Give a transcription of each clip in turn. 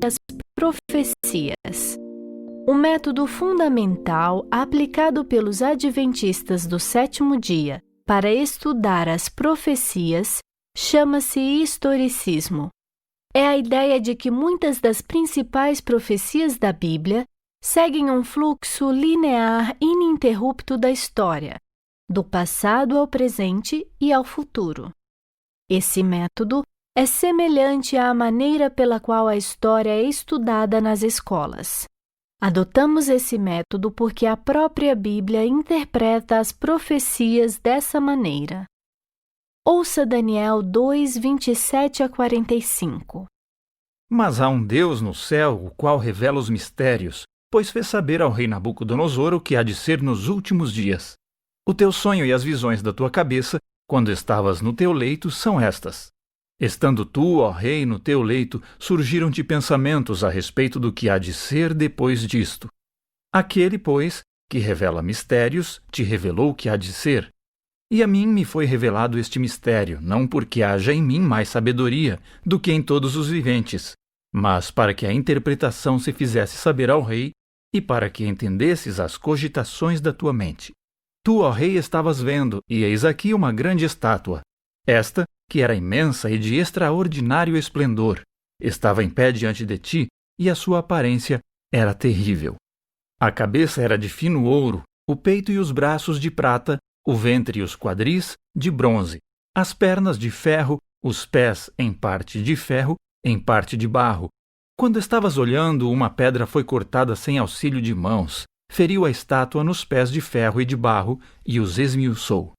as profecias. O método fundamental aplicado pelos adventistas do sétimo dia para estudar as profecias chama-se historicismo. É a ideia de que muitas das principais profecias da Bíblia seguem um fluxo linear ininterrupto da história, do passado ao presente e ao futuro. Esse método é semelhante à maneira pela qual a história é estudada nas escolas. Adotamos esse método porque a própria Bíblia interpreta as profecias dessa maneira. Ouça Daniel 2, 27 a 45. Mas há um Deus no céu, o qual revela os mistérios, pois fez saber ao rei Nabucodonosor o que há de ser nos últimos dias. O teu sonho e as visões da tua cabeça, quando estavas no teu leito, são estas. Estando tu, ó rei, no teu leito, surgiram-te pensamentos a respeito do que há de ser depois disto. Aquele, pois, que revela mistérios, te revelou o que há de ser. E a mim me foi revelado este mistério, não porque haja em mim mais sabedoria do que em todos os viventes, mas para que a interpretação se fizesse saber ao rei e para que entendesses as cogitações da tua mente. Tu, ó rei, estavas vendo, e eis aqui uma grande estátua. Esta, que era imensa e de extraordinário esplendor, estava em pé diante de ti, e a sua aparência era terrível. A cabeça era de fino ouro, o peito e os braços de prata, o ventre e os quadris de bronze, as pernas de ferro, os pés em parte de ferro, em parte de barro. Quando estavas olhando, uma pedra foi cortada sem auxílio de mãos, feriu a estátua nos pés de ferro e de barro e os esmiuçou.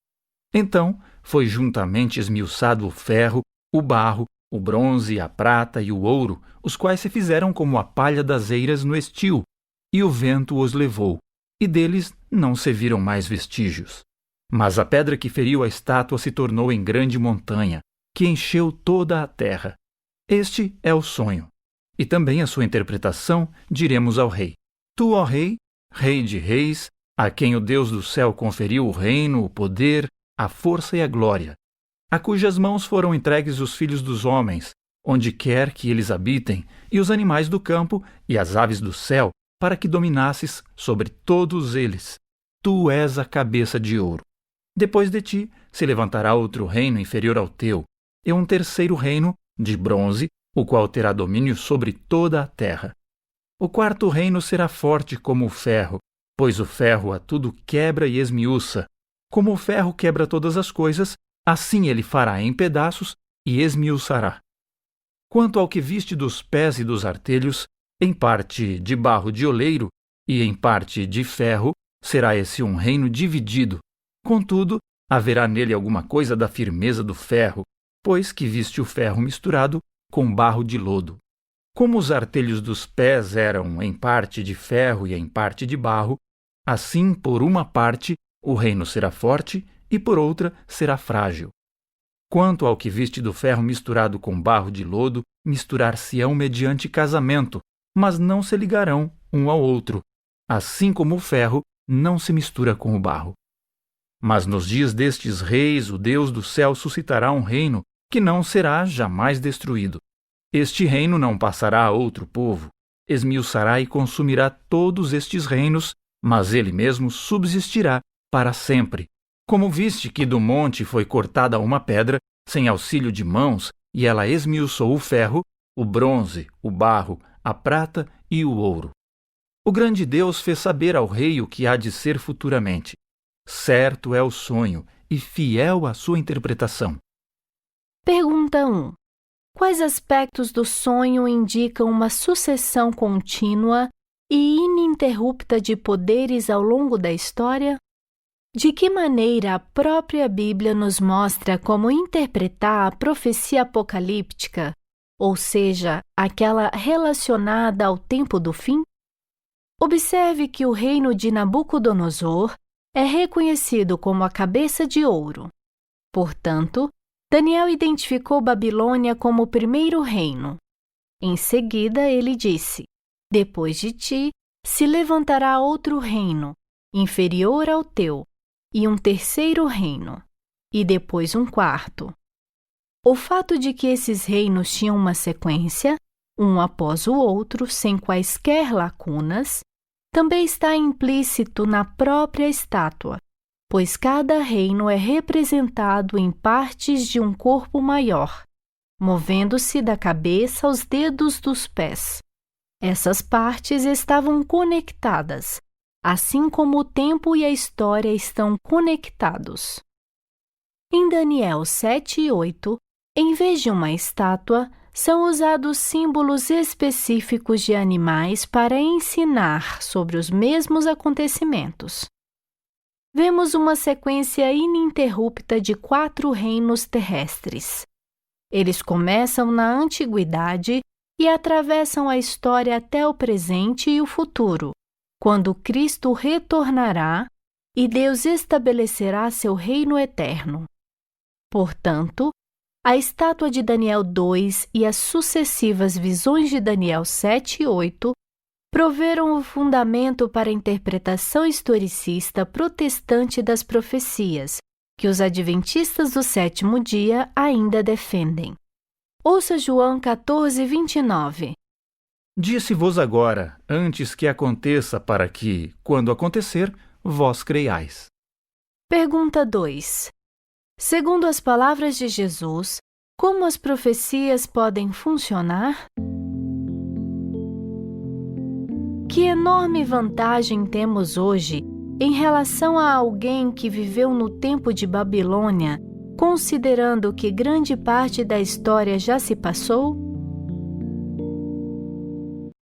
Então foi juntamente esmiuçado o ferro, o barro, o bronze, a prata e o ouro, os quais se fizeram como a palha das eiras no estio, e o vento os levou, e deles não se viram mais vestígios. Mas a pedra que feriu a estátua se tornou em grande montanha, que encheu toda a terra. Este é o sonho. E também a sua interpretação diremos ao rei. Tu, ó rei, rei de reis, a quem o Deus do céu conferiu o reino, o poder, a força e a glória, a cujas mãos foram entregues os filhos dos homens, onde quer que eles habitem, e os animais do campo e as aves do céu, para que dominasses sobre todos eles. Tu és a cabeça de ouro. Depois de ti se levantará outro reino inferior ao teu, e um terceiro reino, de bronze, o qual terá domínio sobre toda a terra. O quarto reino será forte como o ferro, pois o ferro a tudo quebra e esmiuça. Como o ferro quebra todas as coisas, assim ele fará em pedaços e esmiuçará. Quanto ao que viste dos pés e dos artelhos, em parte de barro de oleiro e em parte de ferro, será esse um reino dividido. Contudo, haverá nele alguma coisa da firmeza do ferro, pois que viste o ferro misturado com barro de lodo. Como os artelhos dos pés eram em parte de ferro e em parte de barro, assim, por uma parte, o reino será forte e por outra será frágil. Quanto ao que viste do ferro misturado com barro de lodo, misturar-se-ão mediante casamento, mas não se ligarão um ao outro, assim como o ferro não se mistura com o barro. Mas nos dias destes reis, o Deus do céu suscitará um reino que não será jamais destruído. Este reino não passará a outro povo, esmiuçará e consumirá todos estes reinos, mas ele mesmo subsistirá para sempre. Como viste que do monte foi cortada uma pedra, sem auxílio de mãos, e ela esmiuçou o ferro, o bronze, o barro, a prata e o ouro. O grande Deus fez saber ao rei o que há de ser futuramente. Certo é o sonho e fiel a sua interpretação. Pergunta 1. Quais aspectos do sonho indicam uma sucessão contínua e ininterrupta de poderes ao longo da história? De que maneira a própria Bíblia nos mostra como interpretar a profecia apocalíptica, ou seja, aquela relacionada ao tempo do fim? Observe que o reino de Nabucodonosor é reconhecido como a cabeça de ouro. Portanto, Daniel identificou Babilônia como o primeiro reino. Em seguida, ele disse: depois de ti se levantará outro reino, inferior ao teu, e um terceiro reino, e depois um quarto. O fato de que esses reinos tinham uma sequência um após o outro, sem quaisquer lacunas, também está implícito na própria estátua, pois cada reino é representado em partes de um corpo maior, movendo-se da cabeça aos dedos dos pés. Essas partes estavam conectadas, assim como o tempo e a história estão conectados. Em Daniel 7 e 8, em vez de uma estátua, são usados símbolos específicos de animais para ensinar sobre os mesmos acontecimentos. Vemos uma sequência ininterrupta de 4 reinos terrestres. Eles começam na antiguidade e atravessam a história até o presente e o futuro, quando Cristo retornará e Deus estabelecerá seu reino eterno. Portanto, a estátua de Daniel 2 e as sucessivas visões de Daniel 7 e 8 proveram o fundamento para a interpretação historicista protestante das profecias, que os adventistas do sétimo dia ainda defendem. Ouça João 14, 29. Disse-vos agora, antes que aconteça, para que, quando acontecer, vós creiais. Pergunta 2. Segundo as palavras de Jesus, como as profecias podem funcionar? Que enorme vantagem temos hoje em relação a alguém que viveu no tempo de Babilônia, considerando que grande parte da história já se passou?